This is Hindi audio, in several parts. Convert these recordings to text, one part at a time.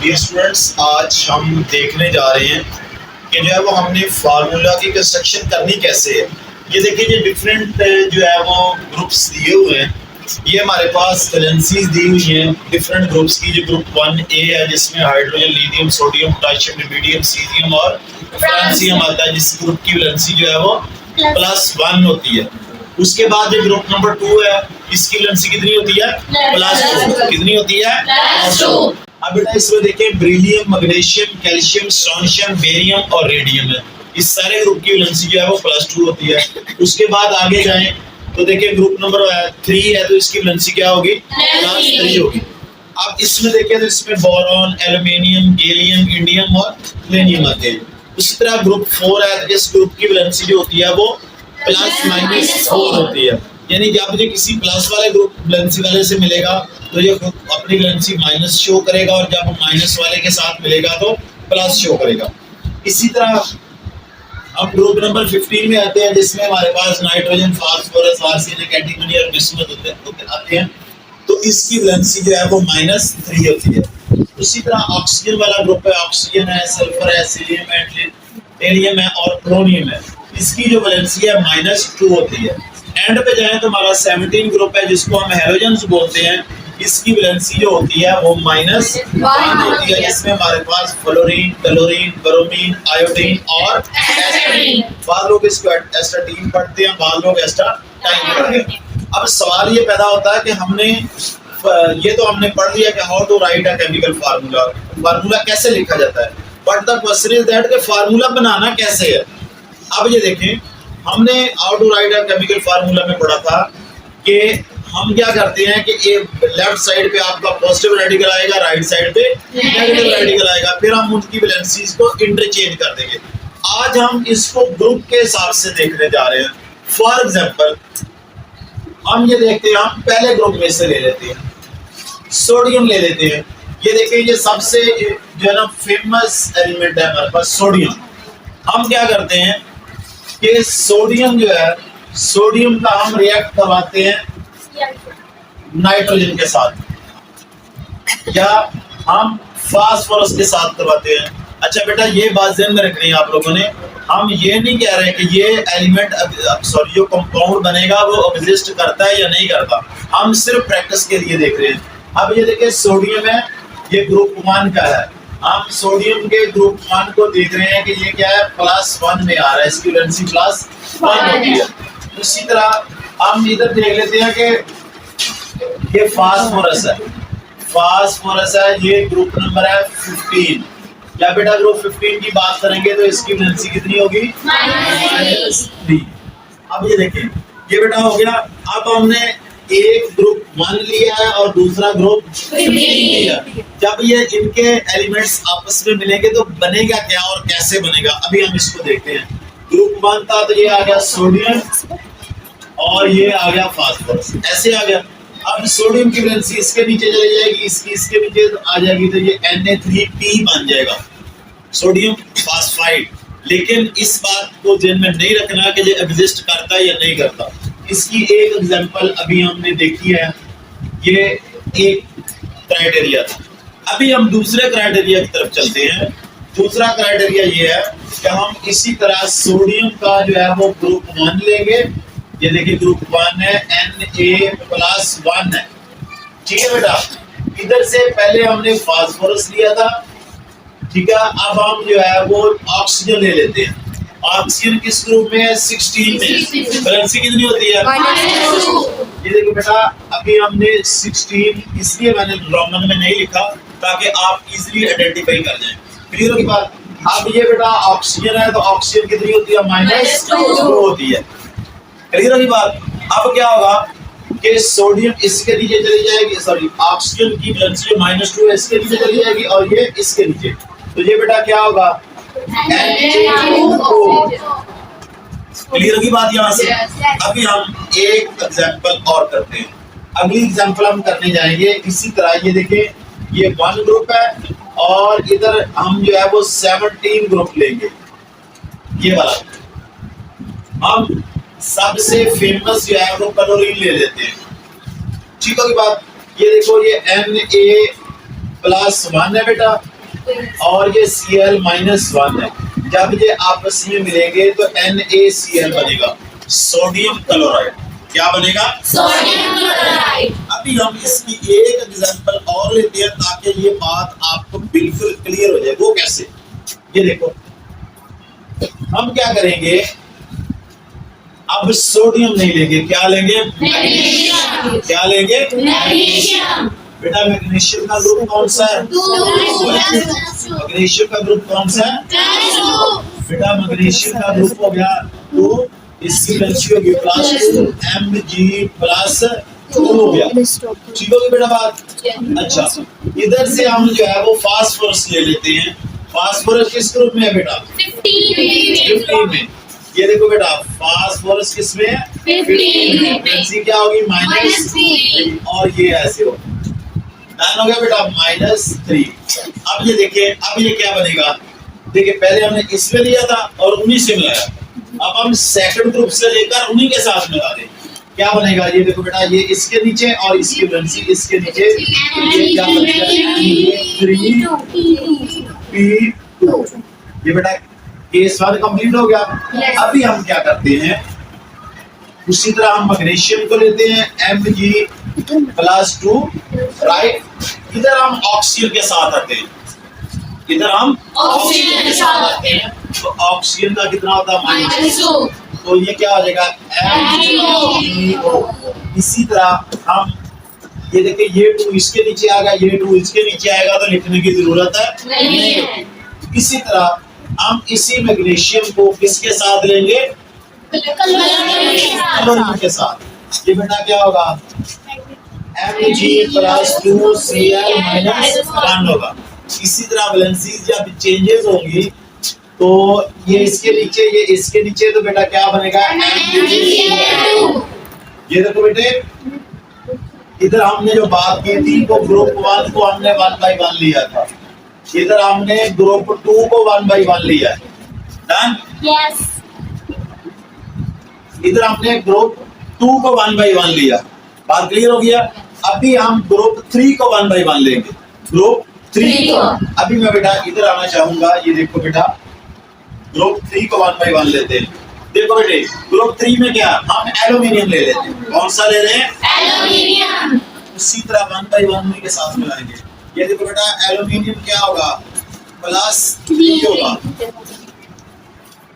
डियर स्टूडेंट्स, आज हम देखने जा रहे हैं कि जो है वो हमने फार्मूला की कंस्ट्रक्शन करनी कैसे है। ये देखिए, ये डिफरेंट जो है वो ग्रुप्स दिए हुए हैं। ये हमारे पास वैलेंसीज दी हुई हैं डिफरेंट ग्रुप्स की। जो ग्रुप 1A है जिसमें hydrogen, lithium, sodium, potassium, rubidium, cerium और फ्रांसियम आता है, जिस ग्रुप की वैलेंसी जो है वो +1 होती है। उसके बाद जो ग्रुप नंबर 2 है, इसकी वैलेंसी कितनी होती है? +2। कितनी होती है? +2। अब बेटा इसमें देखें, beryllium, magnesium, calcium, strontium, barium और रेडियम है। इस सारे ग्रुप की वैलेंसी जो है वो +2 होती है। उसके बाद आगे जाएं तो देखिए ग्रुप नंबर 3 है, तो इसकी वैलेंसी क्या होगी? +3 होगी। अब इसमें देखें तो इसमें बोरॉन, एल्यूमिनियम, गैलियम, इंडियम और प्लेनियम आते हैं। उसी तरह ग्रुप 4 है, इस ग्रुप की वैलेंसी जो होती है वो +-4 होती है। यानी जब ये किसी प्लस वाले ग्रुप वैलेंसी वाले से मिलेगा तो ये अपनी वैलेंसी माइनस शो करेगा, और जब माइनस वाले के साथ मिलेगा तो प्लस शो करेगा। इसी तरह हम ग्रुप नंबर 15 में आते हैं, जिसमें हमारे पास नाइट्रोजन, फास्फोरस, आर्सेनिक, एंटीमनी और बिस्मुथ आते हैं। तो इसकी वैलेंसी जो है वो -3 होती है। उसी तरह ऑक्सीजन वाला ग्रुप है, ऑक्सीजन है, सल्फर है, सीलियम है, टेरियम है और पोलोनियम है। इसकी जो वैलेंसी है -2 होती है। एंड पे जाए तो हमारा 17 ग्रुप है, जिसको हम हैलोजेंस बोलते हैं। इसकी वैलेंसी जो होती है वो -1 होती है। इसमें हमारे पास फ्लोरीन, क्लोरीन, ब्रोमीन, आयोडीन और एस्टाटीन। बाद लोग इसको एस्टाटीन पढ़ते हैं, बाद लोग एस्टाटाइन पढ़ते हैं। अब सवाल ये पैदा होता है कि हमने पढ़ लिया कि how to write a chemical formula, formula कैसे लिखा जाता है, but the question is that कि फार्मूला बनाना कैसे है। अब ये देखें, हमने how to write a chemical formula में पढ़ा था कि हम क्या करते हैं कि लेफ्ट साइड पे आपका पॉजिटिव रेडिकल आएगा, राइट साइड पे नेगेटिव रेडिकल आएगा, फिर हम उनकी वैलेंसीज को इंटरचेंज कर देंगे। आज हम इसको ग्रुप के हिसाब से देखने जा रहे हैं। फॉर एग्जांपल हम ये देखते हैं, हम पहले ग्रुप में से ले लेते हैं, सोडियम ले लेते हैं। ये देखिए, ये सबसे जो है ना फेमस एलिमेंट है हमारे पास, सोडियम। हम क्या करते हैं कि सोडियम जो है, सोडियम का हम रिएक्ट करवाते हैं नाइट्रोजन के साथ, या हम फास्फोरस के साथ करवाते हैं। अच्छा बेटा, ये बात ध्यान में रखनी है आप लोगों ने। हम ये नहीं कह रहे कि ये एलिमेंट जो कंपाउंड बनेगा वो एग्जिस्ट करता है या नहीं करता, हम सिर्फ प्रैक्टिस के लिए देख रहे हैं। अब ये देखिए, सोडियम है, ये ग्रुप 1 का है। हम सोडियम के ग्रुप 1 को देख रहे हैं कि ये क्या है, +1 में आ रहा है, इसकी वैलेंसी +1 होती है। उसी तरह हम इधर देख लेते हैं कि ये फास्फोरस है, फास्फोरस है, ये ग्रुप नंबर है 15। या बेटा ग्रुप 15 की बात करेंगे तो इसकी वैलेंसी कितनी होगी? -3। अब ये देखें, ये बेटा हो गया। अब हमने एक ग्रुप 1 लिया है और दूसरा ग्रुप 15 लिया। जब ये इनके एलिमेंट्स आपस में मिलेंगे तो बनेगा क्या और कैसे बनेगा, अभी हम इसको देखते हैं। ग्रुप 1 था तो ये आ गया सोडियम और ये आ गया फास्फोरस, ऐसे आ गया। अब सोडियम की वैलेंसी इसके नीचे चली जाएगी, इसके नीचे आ जाएगी, तो ये Na3P बन जाएगा, सोडियम फास्फाइड। लेकिन इस बात को ध्यान में नहीं रखना कि ये एग्जिस्ट करता है या नहीं करता। इसकी एक एग्जांपल अभी हमने देखी है, ये एक क्राइटेरिया था। अभी हम दूसरे क्राइटेरिया की तरफ चलते हैं। दूसरा क्राइटेरिया ये है कि हम इसी तरह सोडियम का जो है वो ग्रुप 1 लेंगे। ये देखिए ग्रुप 1 है, Na+1 है, ठीक है बेटा। इधर से पहले हमने फास्फोरस लिया था, ठीक है। अब हम जो है वो ऑक्सीजन ले लेते हैं। ऑक्सीजन किस ग्रुप में है? 16 में। वैलेंसी कितनी होती है? ये देखिए बेटा, अभी हमने 16, इसलिए मैंने रोमन में नहीं लिखा ताकि आप इजीली आइडेंटिफाई कर जाएं। क्लियर होगी बात? अब ये बेटा ऑक्सीजन है, तो ऑक्सीजन कितनी होती है? -2 होती है। क्लियर होगी बात? अब क्या होगा कि सोडियम इसके नीचे चली जाएगी, सॉरी ऑक्सीजन की वैलेंसी -2 है, इसके नीचे चली जाएगी, और ये इसके नीचे, तो ये बेटा क्या होगा? Na2O। क्लियर होगी बात यहाँ से? अभी हम एक एग्जांपल और करते हैं। अगली एग्जांपल हम करने जाएंगे इसी तरह। ये देखिए, ये 1 ग्रुप है और इधर हम जो है वो 17 ग्रुप लेंगे। ये वाला हम सबसे फेमस जो है वो क्लोरीन ले लेते हैं, ठीक होगी बात? ये देखो, ये Na+1 है बेटा, और ये Cl-1 है। जब ये आपस में मिलेंगे तो NaCl बनेगा, सोडियम क्लोराइड। क्या बनेगा? Sodium chloride. अभी हम इसकी एक एग्जांपल और लेते हैं ताकि ये बात आपको बिल्कुल क्लियर हो जाए। वो कैसे? ये देखो, हम क्या करेंगे, अब सोडियम नहीं लेंगे, क्या लेंगे? मैग्नीशियम। क्या लेंगे? मैग्नीशियम। बेटा मैग्नीशियम का ग्रुप कौन सा है? मैग्नीशियम का ग्रुप कौन सा है? बेटा मैग्नीशियम का ग्रुप हो गया 2, इसकी वैल्यू होगी +2 Mg+2 हो गया। ठीक होगी बेटा बात? अच्छा, इधर से हम जो है वो फास्फोरस ले लेते हैं। फास्फोरस किस ग्रुप में है बेटा? 15 में। ये देखो बेटा, फास्फोरस किस में है? 15 में। वैल्यू क्या होगी? -3, और ये ऐसे हो डन हो गया बेटा, -3। अब ये देखिए, अब ये क्या बनेगा? देखिए, पहले हमने इसमें लिया था और उन्हीं से मिलाया, अब हम सेकंड ग्रुप से लेकर उन्हीं के साथ मिला दें। क्या बनेगा? ये देखो बेटा, ये इसके नीचे और इसकी वैल्यू इसके नीचे, ये क्या बनेगा? 3P2। ये बेटा केस 1 कंप्लीट हो गया। अभी हम क्या करते हैं, उसी तरह हम मैग्नीशियम को लेते हैं Mg+2, राइट। इधर हम ऑक्सीजन के साथ आते हैं, इधर हम ऑक्सीजन के साथ आते हैं। तो ऑक्सीजन का कितना होता है? -2। तो ये क्या हो जाएगा? MgO। इसी तरह हम ये देखिए, ये 2 इसके नीचे आ गया, ये 2 इसके नीचे आएगा, तो लिखने की जरूरत है नहीं है। इसी तरह हम इसी मैग्नीशियम को किसके साथ लेंगे? क्लोरीन के साथ। ये बेटा क्या होगा? Mg+2Cl-1 होगा। इसी तरह वैलेंसीज जब चेंजेस होंगी तो ये इसके नीचे, ये इसके नीचे, तो बेटा क्या बनेगा? Mg2। ये देखो बेटे, इधर हमने जो बात की थी वो ग्रुप 1 को हमने 1/1 लिया था, इधर हमने ग्रुप 2 को 1/1 लिया है। डन? यस। इधर हमने ग्रुप 2 को 1/1 लिया। बात क्लियर हो गया? अभी हम ग्रुप 3 को 1/1 लेंगे। ग्रुप 3 को अभी मैं बेटा इधर आना चाहूंगा। ये देखो बेटा, ग्रुप 3 को 1/1 लेते हैं। देखो बेटे, ग्रुप 3 में क्या, हम एल्यूमिनियम ले लेते हैं। कौन सा ले रहे हैं? एल्यूमिनियम। उसी तरह 1/1 के साथ मिलाएंगे। ये देखो बेटा, एल्यूमिनियम क्या होगा? +3 होगा।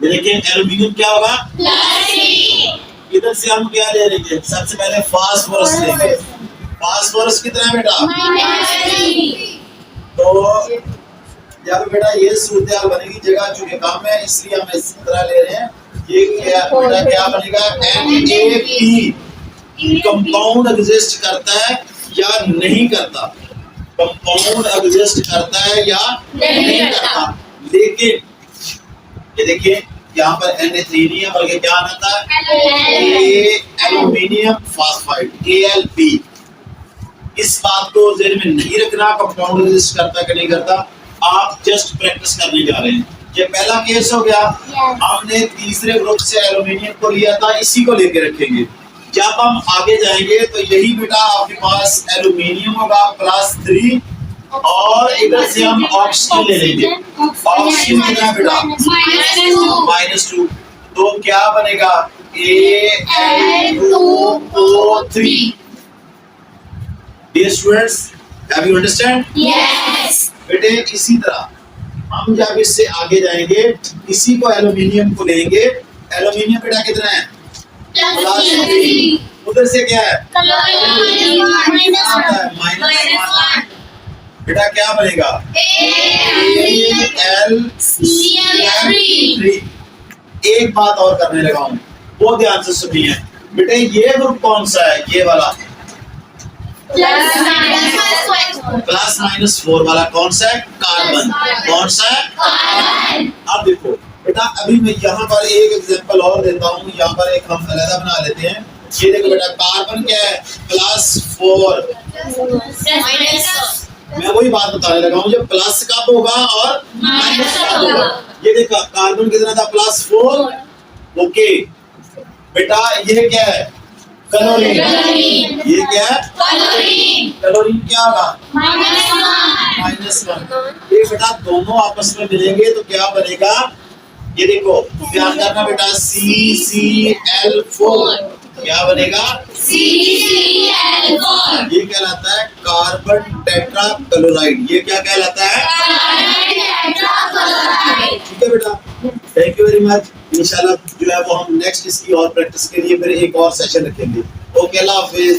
ये देखिए, एल्यूमिनियम क्या होगा? +3। इधर से हम क्या ले लेंगे? सबसे पहले फास्फोरस लेंगे। फास्फोरस कितना है बेटा? -3। तो जब बेटा ये सूरत बनेगी, जगह चूंकि कम है इसलिए हम इस तरह ले रहे हैं। ये क्या बेटा, क्या बनेगा? NaP। कंपाउंड एग्जिस्ट करता है या नहीं करता? कंपाउंड एग्जिस्ट करता है या नहीं करता? लेकिन ये देखिए, यहाँ पर Na3 नहीं है बल्कि क्या आता है? Aluminium phosphide, AlP। इस बात को ज़हन में नहीं रखना कंपाउंड एग्जिस्ट करता कि नहीं करता, आप जस्ट प्रैक्टिस करने जा रहे हैं। ये पहला केस हो गया। हमने तीसरे ग्रुप से एल्यूमिनियम को लिया था, इसी को लेके रखेंगे। जब हम आगे जाएंगे तो यही बेटा आपके पास एल्यूमिनियम होगा +3, और इधर से हम ऑक्सीजन ले लेंगे। ऑक्सीजन कितना बेटा? -2। तो क्या बनेगा? Al2O3। Dear students, have you understand? Yes. बेटे इसी तरह हम जब इससे आगे जाएंगे, इसी को एल्यूमिनियम को लेंगे। एल्यूमिनियम बेटा कितना है? +3। उधर से क्या है? -1। बेटा क्या बनेगा? Al3। एक बात और करने लगा हूँ, वो ध्यान से सुनिए बेटे। ये ग्रुप कौन सा है? ये वाला +-4 वाला कौन सा है? कार्बन। कौन सा है? कार्बन। अब देखो बेटा, अभी मैं यहाँ पर एक एग्जांपल और देता हूँ। यहाँ पर एक हम अलग बना लेते हैं। ये देखो बेटा, कार्बन क्या है? +4। मैं वही बात बताने लगा हूँ, जब प्लस कब होगा और माइनस कब होगा। ये देखो, कार्बन कितना था? +4। ओके बेटा, ये क्या है? क्लोरीन। क्लोरीन। ये क्या है? क्लोरीन। क्लोरीन क्या होगा? -1 -1। ये बेटा दोनों आपस में मिलेंगे तो क्या बनेगा? ये देखो ध्यान करना बेटा, CCl4 क्या बनेगा? CCl4 ये कहलाता है कार्बन टेट्रा क्लोराइड। ये क्या कहलाता है? Carbon tetrachloride. ठीक है बेटा, थैंक यू वेरी मच। इंशाल्लाह जो है वो हम नेक्स्ट इसकी और प्रैक्टिस के लिए फिर एक और सेशन रखेंगे। ओके, अल्लाह हाफिज।